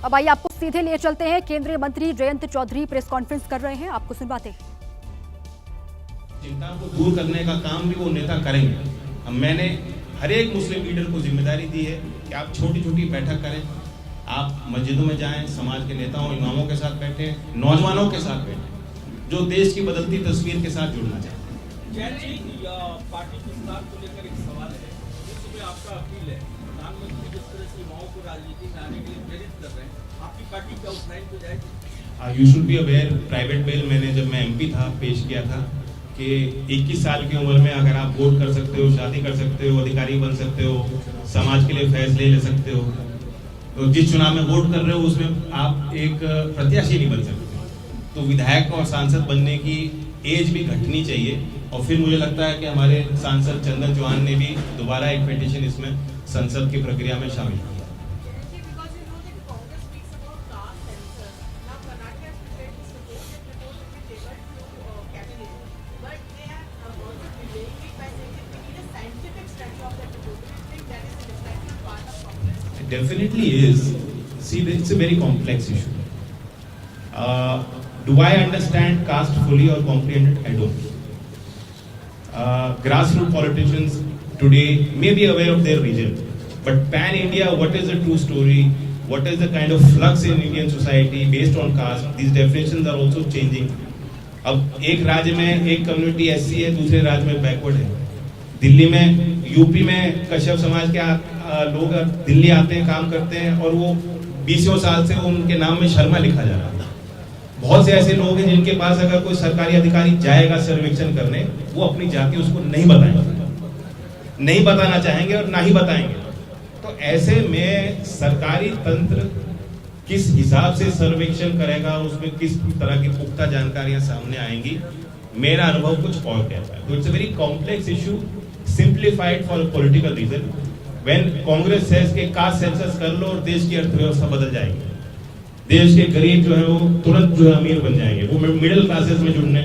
अब आइए आपको सीधे ले चलते हैं। केंद्रीय मंत्री जयंत चौधरी प्रेस कॉन्फ्रेंस कर रहे हैं, आपको सुनवाते हैं। चिंता को दूर करने का काम भी वो नेता करेंगे। मैंने हर एक मुस्लिम लीडर को जिम्मेदारी दी है कि आप छोटी छोटी बैठक करें, आप मस्जिदों में जाएं, समाज के नेताओं इमामों के साथ बैठें, नौजवानों के साथ बैठें जो देश की बदलती तस्वीर के साथ जुड़ना चाहते हैं। पार्टी विस्तार को लेकर एक सवाल है, जिसमें आपका अपील है, प्रधानमंत्री जिस तरह से युवाओं को राजनीति में आने के लिए प्रेरित कर रहे हैं, आपकी पार्टी क्या उस लाइन पे जाएगी? You should be aware, private bill मैंने जब मैं एमपी था पेश किया था कि 21 साल की उम्र में अगर आप वोट कर सकते हो, शादी कर सकते हो, अधिकारी बन सकते हो, समाज के लिए फैसले ले सकते हो, तो जिस चुनाव में वोट कर रहे हो उसमें आप एक प्रत्याशी नहीं बन सकते। तो विधायक और सांसद बनने की एज भी घटनी चाहिए। और फिर मुझे लगता है कि हमारे सांसद चंदन चौहान ने भी दोबारा एक पिटीशन इसमें संसद की प्रक्रिया में शामिल किया। Definitely is. See, it's a very complex issue. Do I understand caste fully or comprehend it? I don't. Grassroots politicians today may be aware of their region, but pan-India, what is the true story? What is the kind of flux in Indian society based on caste? These definitions are also changing. अब एक राज्य में एक community ऐसी है, दूसरे राज्य में बैकवर्ड है। दिल्ली में, यूपी में कश्यप समाज के लोग दिल्ली आते हैं, काम करते हैं और वो 20 साल से उनके नाम में शर्मा लिखा जा रहा है। बहुत से ऐसे लोग हैं जिनके पास अगर कोई सरकारी अधिकारी जाएगा सर्वेक्षण करने, वो अपनी जाति उसको नहीं बताएंगे, नहीं बताना चाहेंगे और ना ही बताएंगे। तो ऐसे में सरकारी तंत्र किस हिसाब से सर्वेक्षण करेगा, उसमें किस तरह की पुख्ता जानकारियां सामने आएंगी, मेरा अनुभव कुछ और कहता है। तो it's a very complex issue, simplified for political reason. When Congress says के कास्ट सेंसस कर लो और देश की अर्थव्यवस्था बदल जाएगी, देश के गरीब जो है वो तुरंत जो है अमीर बन जाएंगे, वो मिडिल क्लासेस में जुड़ने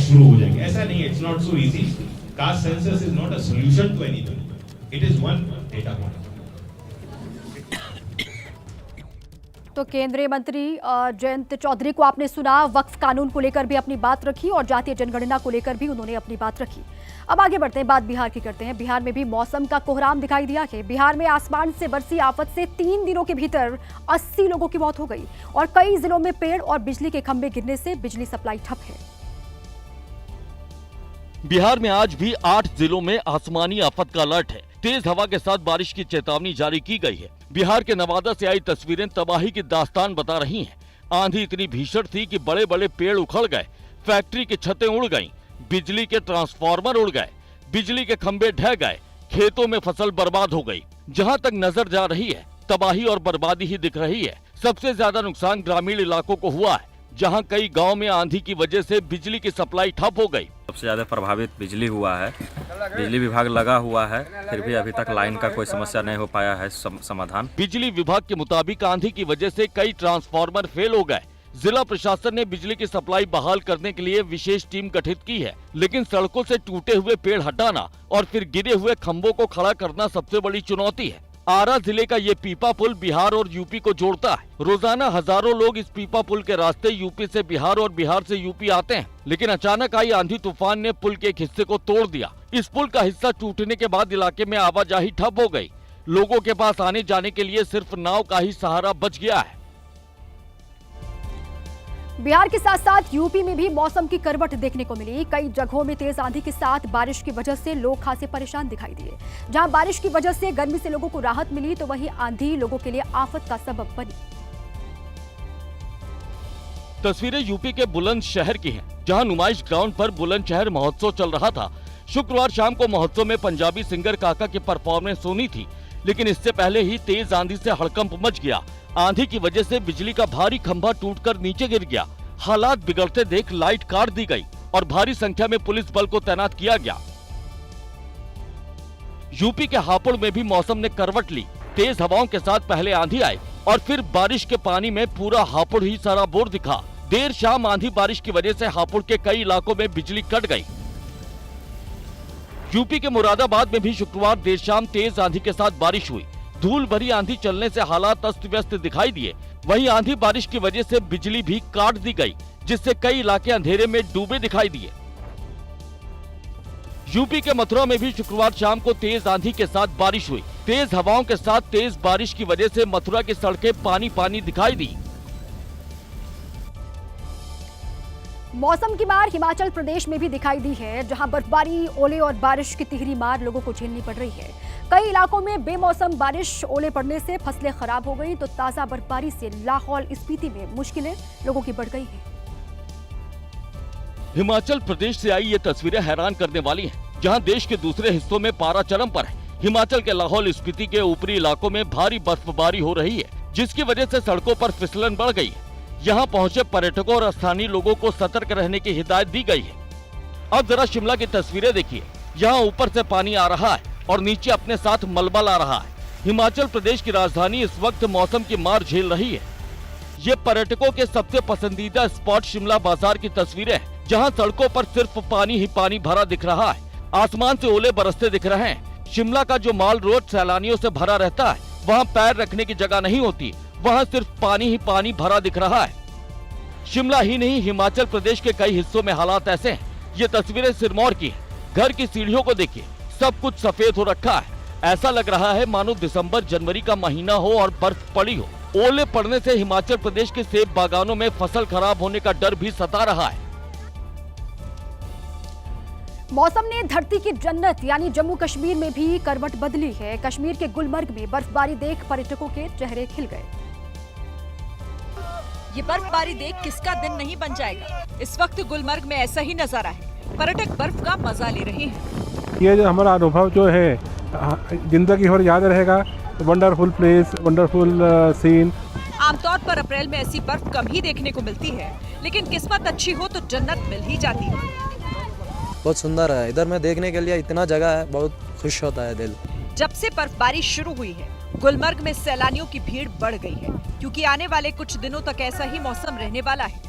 शुरू हो जाएंगे। ऐसा नहीं है, it's not so easy. Caste census is not a solution to anything, it is one data point. तो केंद्रीय मंत्री जयंत चौधरी को आपने सुना, वक्फ कानून को लेकर भी अपनी बात रखी और जातीय जनगणना को लेकर भी उन्होंने अपनी बात रखी। अब आगे बढ़ते हैं, बात बिहार की करते हैं। बिहार में भी मौसम का कोहराम दिखाई दिया है। बिहार में आसमान से बरसी आफत से 3 दिनों के भीतर 80 लोगों की मौत हो गई और कई जिलों में पेड़ और बिजली के खंभे गिरने से बिजली सप्लाई ठप है। बिहार में आज भी 8 जिलों में आसमानी आफत का अलर्ट है। तेज हवा के साथ बारिश की चेतावनी जारी की गई है। बिहार के नवादा से आई तस्वीरें तबाही की दास्तान बता रही हैं। आंधी इतनी भीषण थी कि बड़े बड़े पेड़ उखड़ गए, फैक्ट्री की छतें उड़ गईं, बिजली के ट्रांसफार्मर उड़ गए, बिजली के खंभे ढह गए, खेतों में फसल बर्बाद हो गई। जहां तक नजर जा रही है, तबाही और बर्बादी ही दिख रही है। सबसे ज्यादा नुकसान ग्रामीण इलाकों को हुआ है, जहां कई गांव में आंधी की वजह से बिजली की सप्लाई ठप हो गई। सबसे ज्यादा प्रभावित बिजली हुआ है। बिजली विभाग लगा हुआ है, फिर भी अभी तक लाइन का कोई समस्या नहीं हो पाया है समाधान। बिजली विभाग के मुताबिक आंधी की वजह से कई ट्रांसफार्मर फेल हो गए। जिला प्रशासन ने बिजली की सप्लाई बहाल करने के लिए विशेष टीम गठित की है, लेकिन सड़कों से टूटे हुए पेड़ हटाना और फिर गिरे हुए खंभों को खड़ा करना सबसे बड़ी चुनौती है। आरा जिले का ये पीपा पुल बिहार और यूपी को जोड़ता है। रोजाना हजारों लोग इस पीपा पुल के रास्ते यूपी से बिहार और बिहार से यूपी आते हैं, लेकिन अचानक आई आंधी तूफान ने पुल के एक हिस्से को तोड़ दिया। इस पुल का हिस्सा टूटने के बाद इलाके में आवाजाही ठप हो गई। लोगों के पास आने जाने के लिए सिर्फ नाव का ही सहारा बच गया है। बिहार के साथ साथ यूपी में भी मौसम की करवट देखने को मिली। कई जगहों में तेज आंधी के साथ बारिश की वजह से लोग खासे परेशान दिखाई दिए। जहां बारिश की वजह से गर्मी से लोगों को राहत मिली, तो वहीं आंधी लोगों के लिए आफत का सबब बनी। तस्वीरें यूपी के बुलंदशहर की हैं, जहां नुमाइश ग्राउंड पर बुलंदशहर महोत्सव चल रहा था। शुक्रवार शाम को महोत्सव में पंजाबी सिंगर काका की परफॉर्मेंस होनी थी, लेकिन इससे पहले ही तेज आंधी से हड़कंप मच गया। आंधी की वजह से बिजली का भारी खंभा टूटकर नीचे गिर गया। हालात बिगड़ते देख लाइट काट दी गई और भारी संख्या में पुलिस बल को तैनात किया गया। यूपी के हापुड़ में भी मौसम ने करवट ली। तेज हवाओं के साथ पहले आंधी आई और फिर बारिश के पानी में पूरा हापुड़ ही सराबोर दिखा। देर शाम आंधी बारिश की वजह से हापुड़ के कई इलाकों में बिजली कट गई। यूपी के मुरादाबाद में भी शुक्रवार देर शाम तेज आंधी के साथ बारिश हुई। धूल भरी आंधी चलने से हालात अस्त व्यस्त दिखाई दिए। वहीं आंधी बारिश की वजह से बिजली भी काट दी गई, जिससे कई इलाके अंधेरे में डूबे दिखाई दिए। यूपी के मथुरा में भी शुक्रवार शाम को तेज आंधी के साथ बारिश हुई। तेज हवाओं के साथ तेज बारिश की वजह से मथुरा की सड़कें पानी पानी दिखाई दी। मौसम की मार हिमाचल प्रदेश में भी दिखाई दी है, जहां बर्फबारी, ओले और बारिश की तिहरी मार लोगों को झेलनी पड़ रही है। कई इलाकों में बेमौसम बारिश, ओले पड़ने से फसलें खराब हो गई, तो ताजा बर्फबारी से लाहौल स्पीति में मुश्किलें लोगों की बढ़ गई हैं। हिमाचल प्रदेश से आई ये तस्वीरें हैरान करने वाली हैं, जहां देश के दूसरे हिस्सों में पारा चरम पर है। हिमाचल के लाहौल स्पीति के ऊपरी इलाकों में भारी बर्फबारी हो रही है, जिसकी वजह से सड़कों पर फिसलन बढ़ गई है। यहाँ पहुंचे पर्यटकों और स्थानीय लोगों को सतर्क रहने की हिदायत दी गई है। अब जरा शिमला की तस्वीरें देखिए। यहाँ ऊपर से पानी आ रहा है और नीचे अपने साथ मलबल आ रहा है। हिमाचल प्रदेश की राजधानी इस वक्त मौसम की मार झेल रही है। ये पर्यटकों के सबसे पसंदीदा स्पॉट शिमला बाजार की तस्वीरें हैं, जहाँ सड़कों पर सिर्फ पानी ही पानी भरा दिख रहा है। आसमान से ओले बरसते दिख रहे हैं। शिमला का जो माल रोड सैलानियों से भरा रहता है, वहाँ पैर रखने की जगह नहीं होती, वहाँ सिर्फ पानी ही पानी भरा दिख रहा है। शिमला ही नहीं, हिमाचल प्रदेश के कई हिस्सों में हालात ऐसे हैं। ये तस्वीरें सिरमौर की हैं। घर की सीढ़ियों को देखिए, सब कुछ सफेद हो रखा है। ऐसा लग रहा है मानो दिसंबर जनवरी का महीना हो और बर्फ पड़ी हो। ओले पड़ने से हिमाचल प्रदेश के सेब बागानों में फसल खराब होने का डर भी सता रहा है। मौसम ने धरती की जन्नत यानी जम्मू कश्मीर में भी करवट बदली है। कश्मीर के गुलमर्ग में बर्फबारी देख पर्यटकों के चेहरे खिल गए। ये बर्फबारी देख किसका दिन नहीं बन जाएगा। इस वक्त गुलमर्ग में ऐसा ही नजारा है। पर्यटक बर्फ का मजा ले रहे हैं। ये जो हमारा अनुभव जो है जिंदगी भर याद रहेगा। Wonderful place, wonderful scene. आमतौर पर अप्रैल में ऐसी बर्फ कम ही देखने को मिलती है, लेकिन किस्मत अच्छी हो तो जन्नत मिल ही जाती है। बहुत सुंदर है। इधर में देखने के लिए इतना जगह है, बहुत खुश होता है दिल। जब से बर्फबारी शुरू हुई है, गुलमर्ग में सैलानियों की भीड़ बढ़ गई है, क्योंकि आने वाले कुछ दिनों तक ऐसा ही मौसम रहने वाला है।